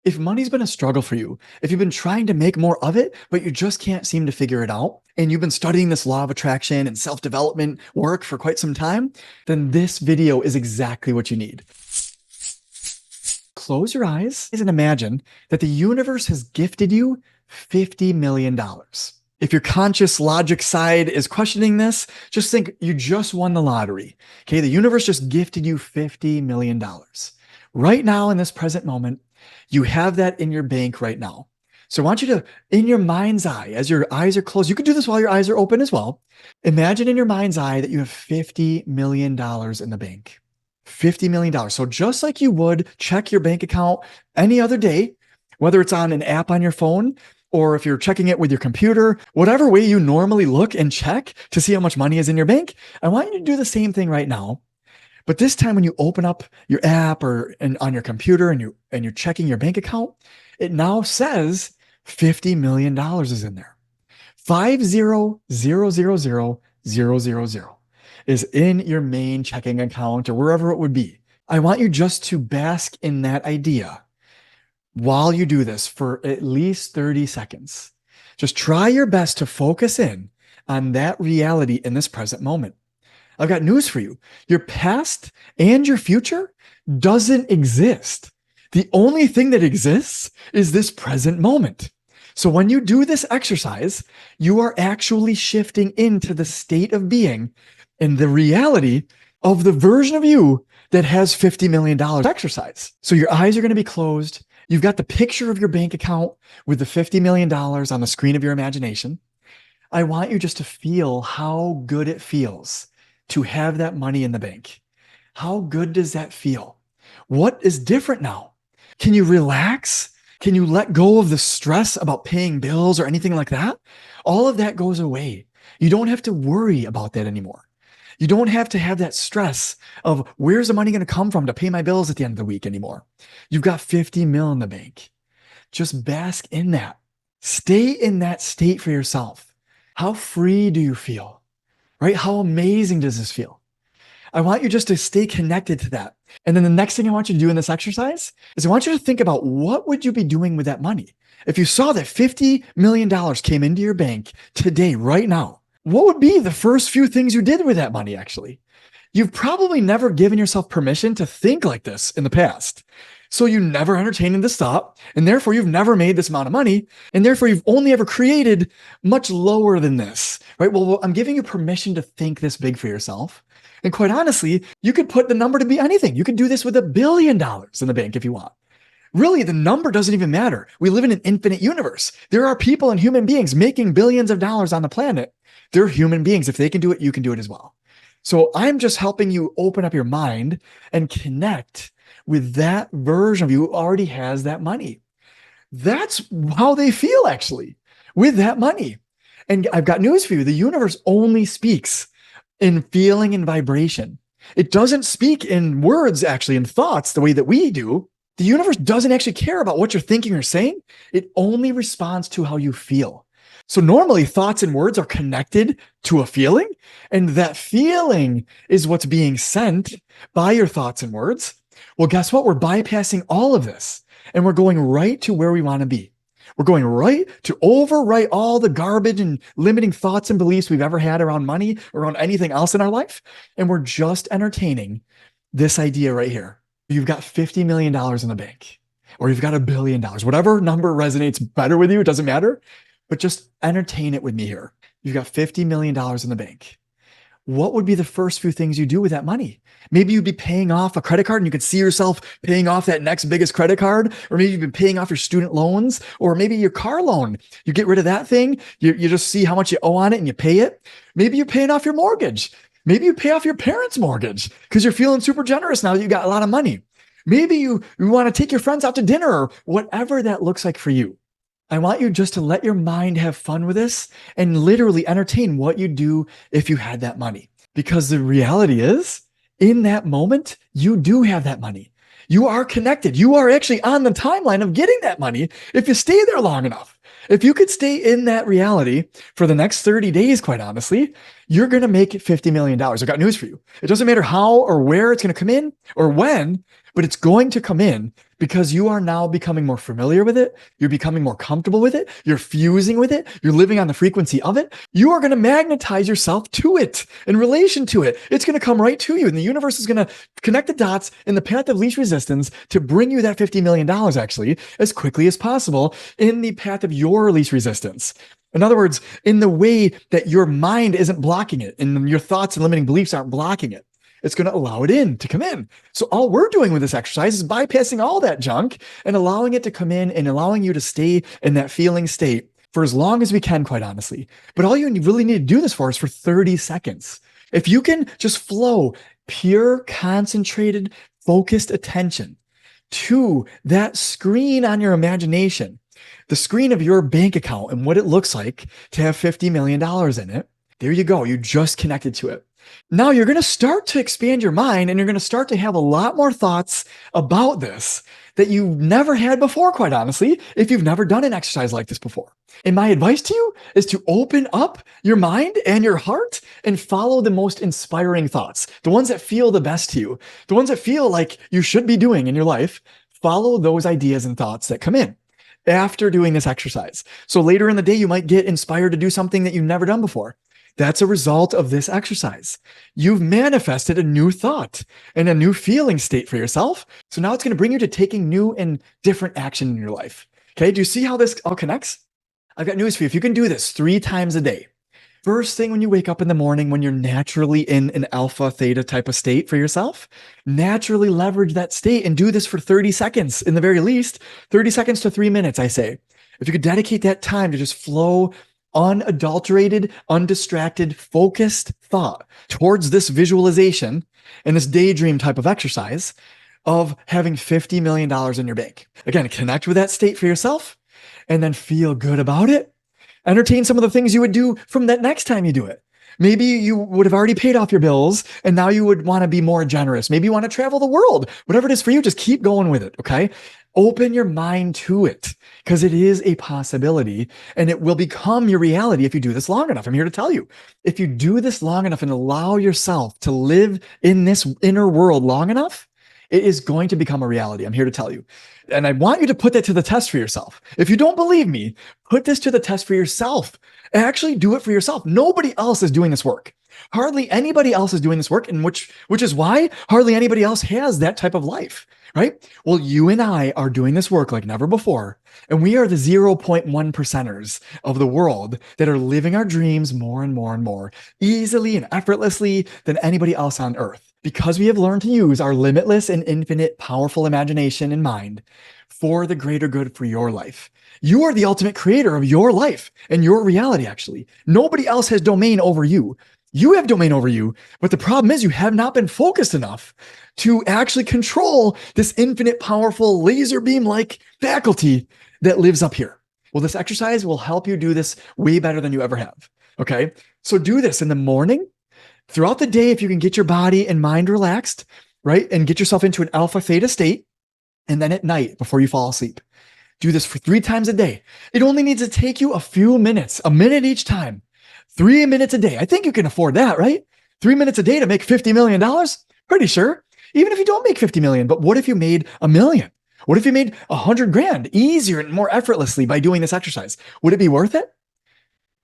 If money's been a struggle for you, if you've been trying to make more of it, but you just can't seem to figure it out, and you've been studying this law of attraction and self-development work for quite some time, then this video is exactly what you need. Close your eyes and imagine that the universe has gifted you $50 million. If your conscious logic side is questioning this, just think you just won the lottery. Okay, the universe just gifted you $50 million. Right now, in this present moment, you have that in your bank right now. So I want you to, in your mind's eye, as your eyes are closed, you can do this while your eyes are open as well. Imagine in your mind's eye that you have $50 million in the bank. $50 million. So just like you would check your bank account any other day, whether it's on an app on your phone, or if you're checking it with your computer, whatever way you normally look and check to see how much money is in your bank, I want you to do the same thing right now. But this time when you open up your app or on your computer and you're checking your bank account, it now says $50 million is in there. 50,000,000 is in your main checking account or wherever it would be. I want you just to bask in that idea while you do this for at least 30 seconds. Just try your best to focus in on that reality in this present moment. I've got news for you. Your past and your future doesn't exist. The only thing that exists is this present moment. So when you do this exercise, you are actually shifting into the state of being and the reality of the version of you that has $50 million exercise. So your eyes are going to be closed. You've got the picture of your bank account with the $50 million on the screen of your imagination. I want you just to feel how good it feels to have that money in the bank. How good does that feel? What is different now? Can you relax? Can you let go of the stress about paying bills or anything like that? All of that goes away. You don't have to worry about that anymore. You don't have to have that stress of where's the money going to come from to pay my bills at the end of the week anymore. You've got 50 mil in the bank. Just bask in that. Stay in that state for yourself. How free do you feel? Right? How amazing does this feel? I want you just to stay connected to that. And then the next thing I want you to do in this exercise is I want you to think about what would you be doing with that money? If you saw that $50 million came into your bank today, right now, what would be the first few things you did with that money, actually? You've probably never given yourself permission to think like this in the past. So you never entertained this thought, and therefore you've never made this amount of money, and therefore you've only ever created much lower than this, right? Well, I'm giving you permission to think this big for yourself. And quite honestly, you could put the number to be anything. You could do this with $1 billion in the bank if you want. Really, the number doesn't even matter. We live in an infinite universe. There are people and human beings making billions of dollars on the planet. They're human beings. If they can do it, you can do it as well. So I'm just helping you open up your mind and connect with that version of you who already has that money. That's how they feel actually with that money. And I've got news for you. The universe only speaks in feeling and vibration. It doesn't speak in words, actually, in thoughts the way that we do. The universe doesn't actually care about what you're thinking or saying. It only responds to how you feel. So normally thoughts and words are connected to a feeling, and that feeling is what's being sent by your thoughts and words. Well, guess what? We're bypassing all of this and we're going right to where we want to be. We're going right to overwrite all the garbage and limiting thoughts and beliefs we've ever had around money, around anything else in our life. And we're just entertaining this idea right here. You've got $50 million in the bank, or you've got $1 billion, whatever number resonates better with you. It doesn't matter, but just entertain it with me here. You've got $50 million in the bank. What would be the first few things you do with that money? Maybe you'd be paying off a credit card and you could see yourself paying off that next biggest credit card, or maybe you've been paying off your student loans, or maybe your car loan. You get rid of that thing. You just see how much you owe on it and you pay it. Maybe you're paying off your mortgage. Maybe you pay off your parents' mortgage because you're feeling super generous now that you got a lot of money. Maybe you want to take your friends out to dinner, or whatever that looks like for you. I want you just to let your mind have fun with this and literally entertain what you do if you had that money. Because the reality is, in that moment, you do have that money. You are connected. You are actually on the timeline of getting that money if you stay there long enough. If you could stay in that reality for the next 30 days, quite honestly, you're going to make $50 million. I've got news for you. It doesn't matter how or where it's going to come in or when, but it's going to come in because you are now becoming more familiar with it. You're becoming more comfortable with it. You're fusing with it. You're living on the frequency of it. You are going to magnetize yourself to it in relation to it. It's going to come right to you. And the universe is going to connect the dots in the path of least resistance to bring you that $50 million actually as quickly as possible in the path of your least resistance. In other words, in the way that your mind isn't blocking it and your thoughts and limiting beliefs aren't blocking it. It's going to allow it in to come in. So all we're doing with this exercise is bypassing all that junk and allowing it to come in and allowing you to stay in that feeling state for as long as we can, quite honestly. But all you really need to do this for is for 30 seconds. If you can just flow pure, concentrated, focused attention to that screen on your imagination, the screen of your bank account and what it looks like to have $50 million in it, there you go. You just connected to it. Now you're going to start to expand your mind and you're going to start to have a lot more thoughts about this that you never had before, quite honestly, if you've never done an exercise like this before. And my advice to you is to open up your mind and your heart and follow the most inspiring thoughts, the ones that feel the best to you, the ones that feel like you should be doing in your life. Follow those ideas and thoughts that come in after doing this exercise. So later in the day, you might get inspired to do something that you've never done before. That's a result of this exercise. You've manifested a new thought and a new feeling state for yourself. So now it's going to bring you to taking new and different action in your life. Okay. Do you see how this all connects? I've got news for you. If you can do this 3 times a day, first thing when you wake up in the morning, when you're naturally in an alpha theta type of state for yourself, naturally leverage that state and do this for 30 seconds, in the very least, 30 seconds to 3 minutes, I say. If you could dedicate that time to just flow unadulterated, undistracted, focused thought towards this visualization and this daydream type of exercise of having $50 million in your bank. Again, connect with that state for yourself and then feel good about it. Entertain some of the things you would do from that next time you do it. Maybe you would have already paid off your bills and now you would want to be more generous. Maybe you want to travel the world. Whatever it is for you, just keep going with it, okay? Open your mind to it because it is a possibility and it will become your reality if you do this long enough. I'm here to tell you, if you do this long enough and allow yourself to live in this inner world long enough, it is going to become a reality. I'm here to tell you. And I want you to put that to the test for yourself. If you don't believe me, put this to the test for yourself. Actually do it for yourself. Nobody else is doing this work. Hardly anybody else is doing this work, and which is why hardly anybody else has that type of life, right? Well, you and I are doing this work like never before, and we are the 0.1%ers of the world that are living our dreams more and more and more easily and effortlessly than anybody else on earth, because we have learned to use our limitless and infinite powerful imagination and mind for the greater good for your life. You are the ultimate creator of your life and your reality, actually. Nobody else has domain over you. You have domain over you, but the problem is you have not been focused enough to actually control this infinite, powerful, laser beam-like faculty that lives up here. Well, this exercise will help you do this way better than you ever have, okay? So do this in the morning, throughout the day, if you can get your body and mind relaxed, right? And get yourself into an alpha theta state, and then at night before you fall asleep. Do this for 3 times a day. It only needs to take you a few minutes, a minute each time. 3 minutes a day. I think you can afford that, right? 3 minutes a day to make $50 million? Pretty sure. Even if you don't make 50 million, but what if you made $1 million? What if you made 100 grand easier and more effortlessly by doing this exercise? Would it be worth it?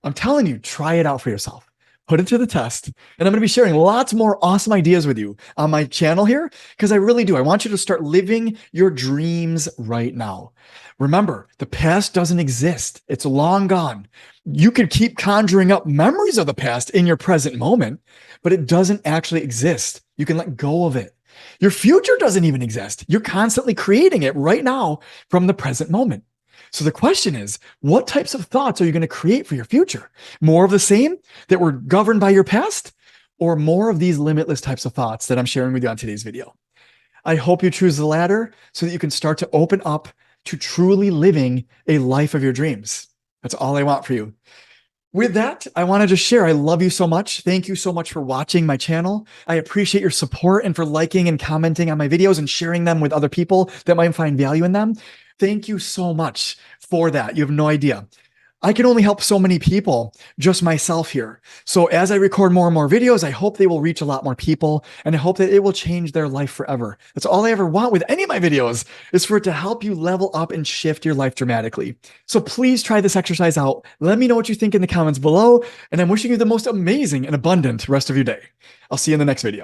I'm telling you, try it out for yourself. Put it to the test. And I'm going to be sharing lots more awesome ideas with you on my channel here because I really do. I want you to start living your dreams right now. Remember, the past doesn't exist. It's long gone. You can keep conjuring up memories of the past in your present moment, but it doesn't actually exist. You can let go of it. Your future doesn't even exist. You're constantly creating it right now from the present moment. So the question is, what types of thoughts are you going to create for your future? More of the same that were governed by your past, or more of these limitless types of thoughts that I'm sharing with you on today's video? I hope you choose the latter so that you can start to open up to truly living a life of your dreams. That's all I want for you. With that, I want to just share, I love you so much. Thank you so much for watching my channel. I appreciate your support and for liking and commenting on my videos and sharing them with other people that might find value in them. Thank you so much for that. You have no idea. I can only help so many people, just myself here. So as I record more and more videos, I hope they will reach a lot more people, and I hope that it will change their life forever. That's all I ever want with any of my videos, is for it to help you level up and shift your life dramatically. So please try this exercise out. Let me know what you think in the comments below, and I'm wishing you the most amazing and abundant rest of your day. I'll see you in the next video.